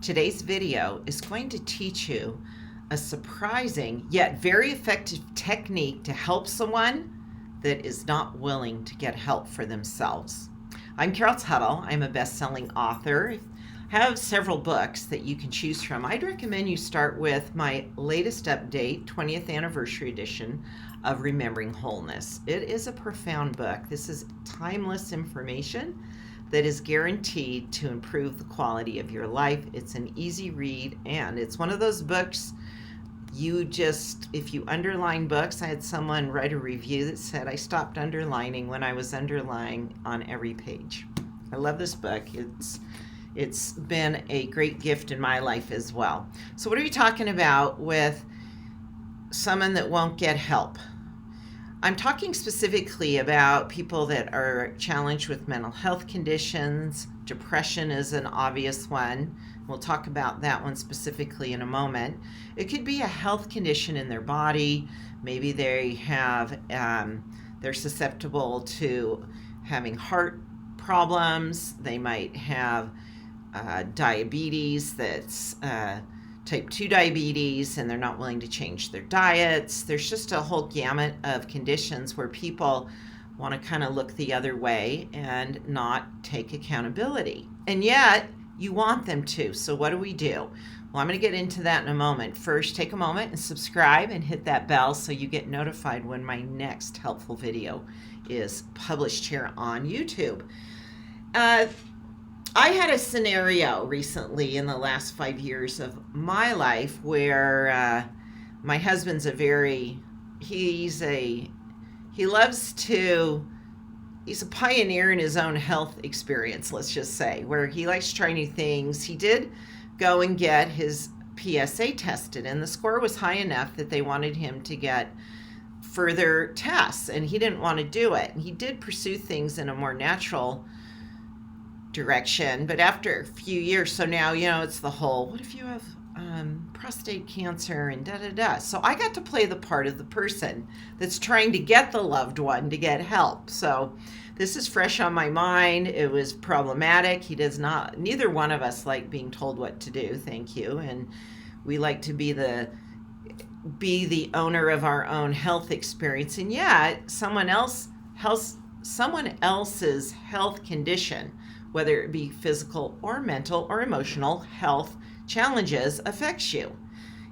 Today's video is going to teach you a surprising yet very effective technique to help someone that is not willing to get help for themselves. I'm Tuttle. I'm a best-selling author. I have several books that you can choose from. I'd recommend you start with my latest update, 20th anniversary edition of Remembering Wholeness. It is a profound book. This is timeless information that is guaranteed to improve the quality of your life. It's an easy read, and it's one of those books if you underline books, I had someone write a review that said, I stopped underlining when I was underlining on every page. I love this book. It's been a great gift in my life as well. So what are we talking about with someone that won't get help? I'm talking specifically about people that are challenged with mental health conditions. Depression is an obvious one. We'll talk about that one specifically in a moment. It could be a health condition in their body. Maybe they have, they're susceptible to having heart problems. They might have diabetes that's type 2 diabetes, and they're not willing to change their diets. There's just a whole gamut of conditions where people want to kind of look the other way and not take accountability. And yet, you want them to. So what do? Well, I'm going to get into that in a moment. First, take a moment and subscribe and hit that bell so you get notified when my next helpful video is published here on YouTube. I had a scenario recently in the last 5 years of my life where my husband's he's a pioneer in his own health experience, let's just say, where he likes to try new things. He did go and get his PSA tested, and the score was high enough that they wanted him to get further tests, and he didn't want to do it. And he did pursue things in a more natural direction, but after a few years, so now, it's the whole, what if you have prostate cancer and da-da-da. So I got to play the part of the person that's trying to get the loved one to get help. So this is fresh on my mind. It was problematic. Neither one of us like being told what to do, thank you. And we like to be the owner of our own health experience. And yet someone else's health condition, whether it be physical or mental or emotional health challenges, affects you.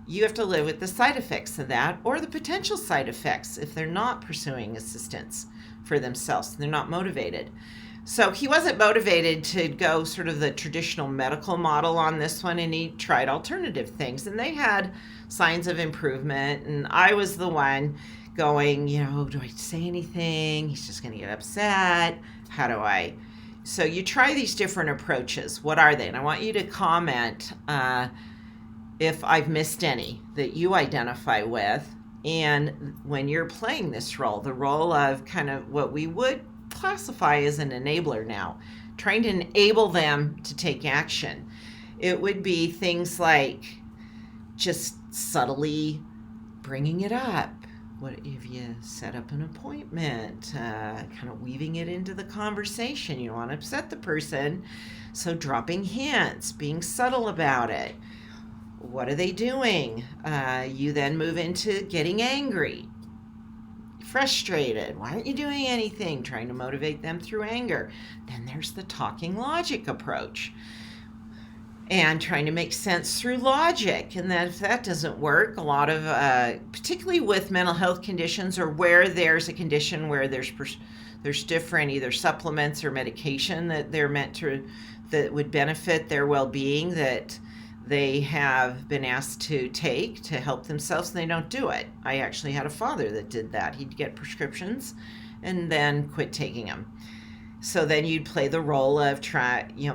You have to live with the side effects of that, or the potential side effects if they're not pursuing assistance for themselves. They're not motivated. So he wasn't motivated to go sort of the traditional medical model on this one, and he tried alternative things, and they had signs of improvement. And I was the one going, do I say anything? He's just going to get upset. How do I? So you try these different approaches. What are they? And I want you to comment if I've missed any that you identify with. And when you're playing this role, the role of kind of what we would classify as an enabler now, trying to enable them to take action. It would be things like just subtly bringing it up. What if you set up an appointment, kind of weaving it into the conversation? You don't want to upset the person, so dropping hints, being subtle about it. What are they doing? You then move into getting angry, frustrated. Why aren't you doing anything? Trying to motivate them through anger. Then there's the talking logic approach, and trying to make sense through logic. And that if that doesn't work, a lot of, particularly with mental health conditions, or where there's a condition where there's different either supplements or medication that that would benefit their well-being, that they have been asked to take to help themselves, and they don't do it. I actually had a father that did that. He'd get prescriptions and then quit taking them. So then you'd play the role of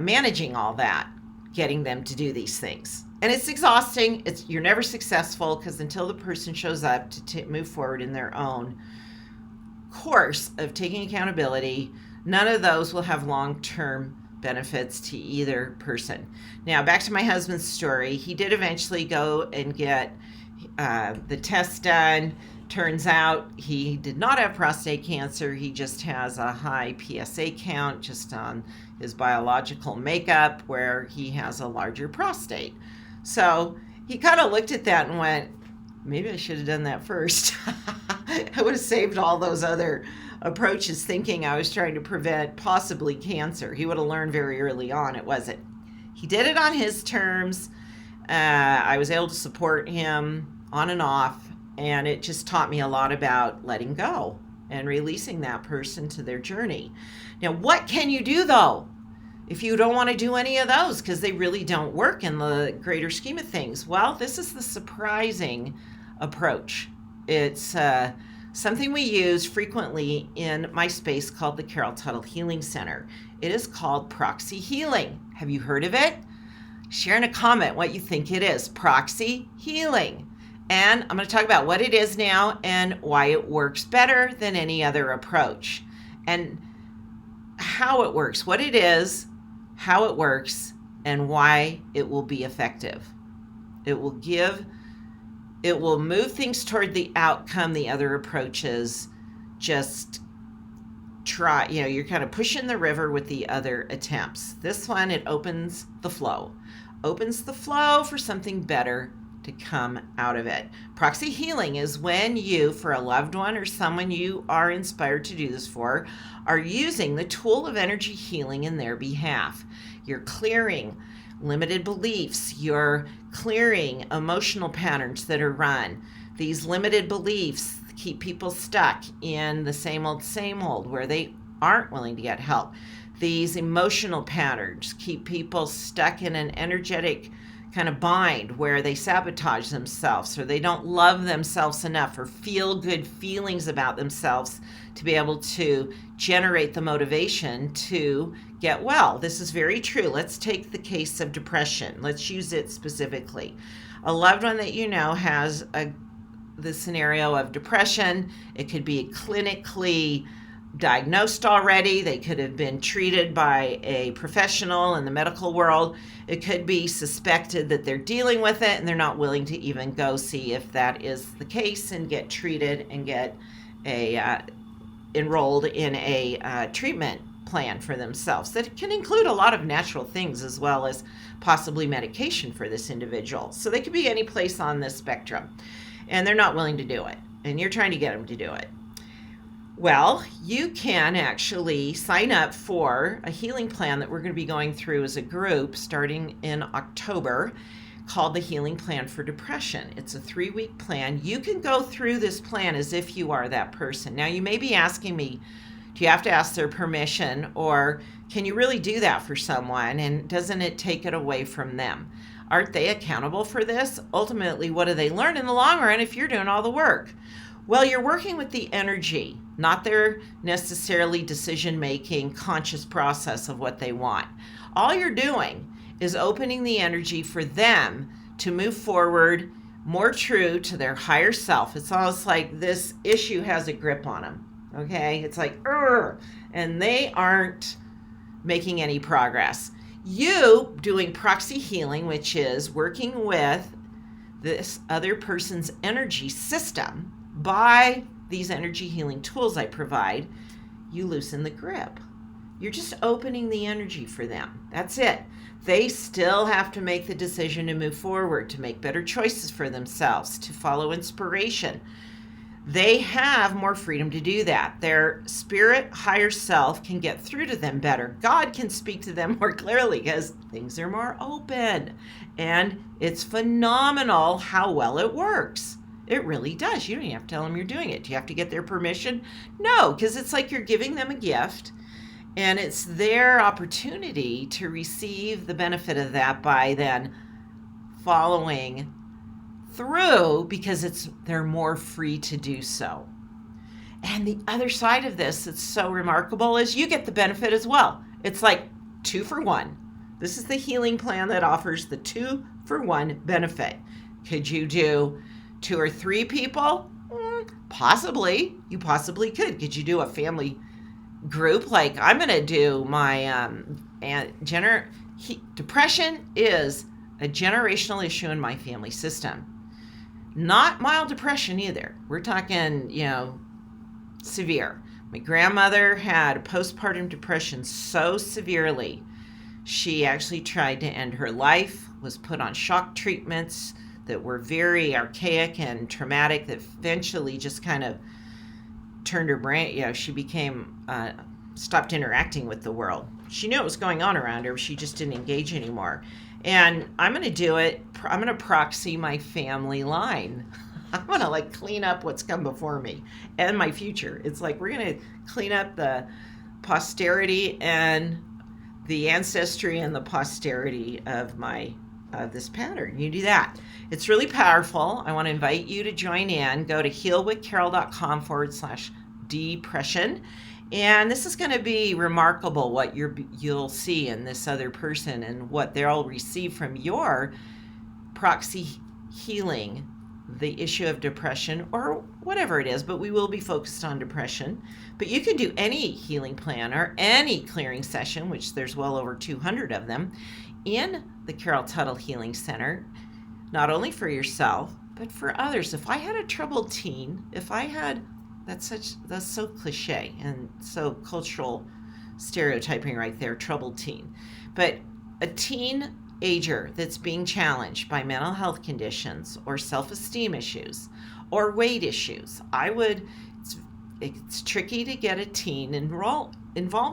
managing all that, getting them to do these things. And it's exhausting. You're never successful, because until the person shows up to move forward in their own course of taking accountability, none of those will have long-term benefits to either person. Now, back to my husband's story. He did eventually go and get the test done. Turns out he did not have prostate cancer. He just has a high PSA count just on his biological makeup where he has a larger prostate. So he kind of looked at that and went, maybe I should have done that first. I would have saved all those other approaches thinking I was trying to prevent possibly cancer. He would have learned very early on it wasn't. He did it on his terms. I was able to support him on and off, and it just taught me a lot about letting go and releasing that person to their journey. Now, what can you do though if you don't want to do any of those because they really don't work in the greater scheme of things? Well, this is the surprising approach. It's something we use frequently in my space called the Carol Tuttle Healing Center. It is called Proxy Healing. Have you heard of it? Share in a comment what you think it is. Proxy Healing. And I'm going to talk about what it is now and why it works better than any other approach. And how it works, what it is, how it works, and why it will be effective. It will move things toward the outcome the other approaches just try. You're kind of pushing the river with the other attempts. This one, it opens the flow for something better to come out of it. Proxy healing is when you, for a loved one or someone you are inspired to do this for, are using the tool of energy healing in their behalf. You're clearing limited beliefs. You're clearing emotional patterns that are run. These limited beliefs keep people stuck in the same old, where they aren't willing to get help. These emotional patterns keep people stuck in an energetic kind of bind where they sabotage themselves or they don't love themselves enough or feel good feelings about themselves to be able to generate the motivation to get well. This is very true. Let's take the case of depression. Let's use it specifically. A loved one that you know has the scenario of depression. It could be clinically diagnosed already. They could have been treated by a professional in the medical world. It could be suspected that they're dealing with it and they're not willing to even go see if that is the case and get treated and get enrolled in a treatment plan for themselves that can include a lot of natural things as well as possibly medication for this individual. So they could be any place on this spectrum and they're not willing to do it and you're trying to get them to do it. Well, you can actually sign up for a healing plan that we're going to be going through as a group starting in October called the Healing Plan for Depression. It's a 3-week plan. You can go through this plan as if you are that person. Now, you may be asking me, do you have to ask their permission or can you really do that for someone and doesn't it take it away from them? Aren't they accountable for this? Ultimately, what do they learn in the long run if you're doing all the work? Well, you're working with the energy, not their necessarily decision-making conscious process of what they want. All you're doing is opening the energy for them to move forward more true to their higher self. It's almost like this issue has a grip on them, okay? It's like, Urgh! And they aren't making any progress. You doing proxy healing, which is working with this other person's energy system, by these energy healing tools I provide, you loosen the grip. You're just opening the energy for them. That's it. They still have to make the decision to move forward, to make better choices for themselves, to follow inspiration. They have more freedom to do that. Their spirit, higher self can get through to them better. God can speak to them more clearly because things are more open. And it's phenomenal how well it works. It really does. You don't even have to tell them you're doing it. Do you have to get their permission? No, because it's like you're giving them a gift and it's their opportunity to receive the benefit of that by then following through because they're more free to do so. And the other side of this that's so remarkable is you get the benefit as well. It's like 2 for 1. This is the healing plan that offers the 2 for 1 benefit. Could you do 2 or 3 people? Possibly. You possibly could. Could you do a family group? Like I'm going to do my depression is a generational issue in my family system. Not mild depression either. We're talking, severe. My grandmother had postpartum depression so severely, she actually tried to end her life, was put on shock treatments that were very archaic and traumatic that eventually just kind of turned her brain, she became, stopped interacting with the world. She knew what was going on around her, but she just didn't engage anymore. And I'm going to do it. I'm going to proxy my family line. I'm going to clean up what's come before me and my future. It's like we're going to clean up the posterity and the ancestry and the posterity of this pattern. You do that. It's really powerful. I want to invite you to join in. Go to healwithcarol.com/depression. And this is going to be remarkable what you'll see in this other person and what they'll receive from your proxy healing the issue of depression or whatever it is, but we will be focused on depression. But you can do any healing plan or any clearing session, which there's well over 200 of them, in the Carol Tuttle Healing Center, not only for yourself, but for others. If I had a troubled teen, that's so cliche and so cultural stereotyping right there, troubled teen. But a teenager that's being challenged by mental health conditions or self-esteem issues or weight issues, it's tricky to get a teen involved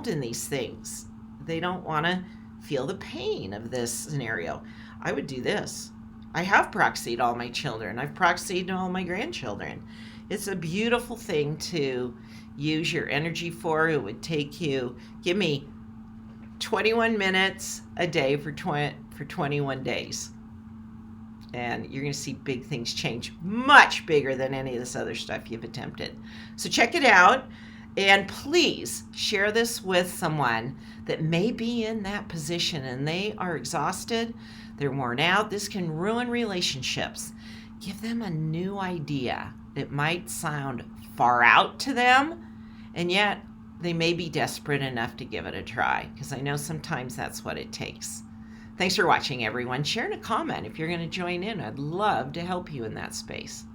in these things. They don't want to feel the pain of this scenario. I would do this. I have proxied all my children. I've proxied all my grandchildren. It's a beautiful thing to use your energy for. It would give me 21 minutes a day for 21 days. And you're going to see big things change, much bigger than any of this other stuff you've attempted. So check it out. And please share this with someone that may be in that position and they are exhausted, they're worn out. This can ruin relationships. Give them a new idea. It might sound far out to them, and yet they may be desperate enough to give it a try, because I know sometimes that's what it takes. Thanks for watching, everyone. Share in a comment if you're going to join in. I'd love to help you in that space.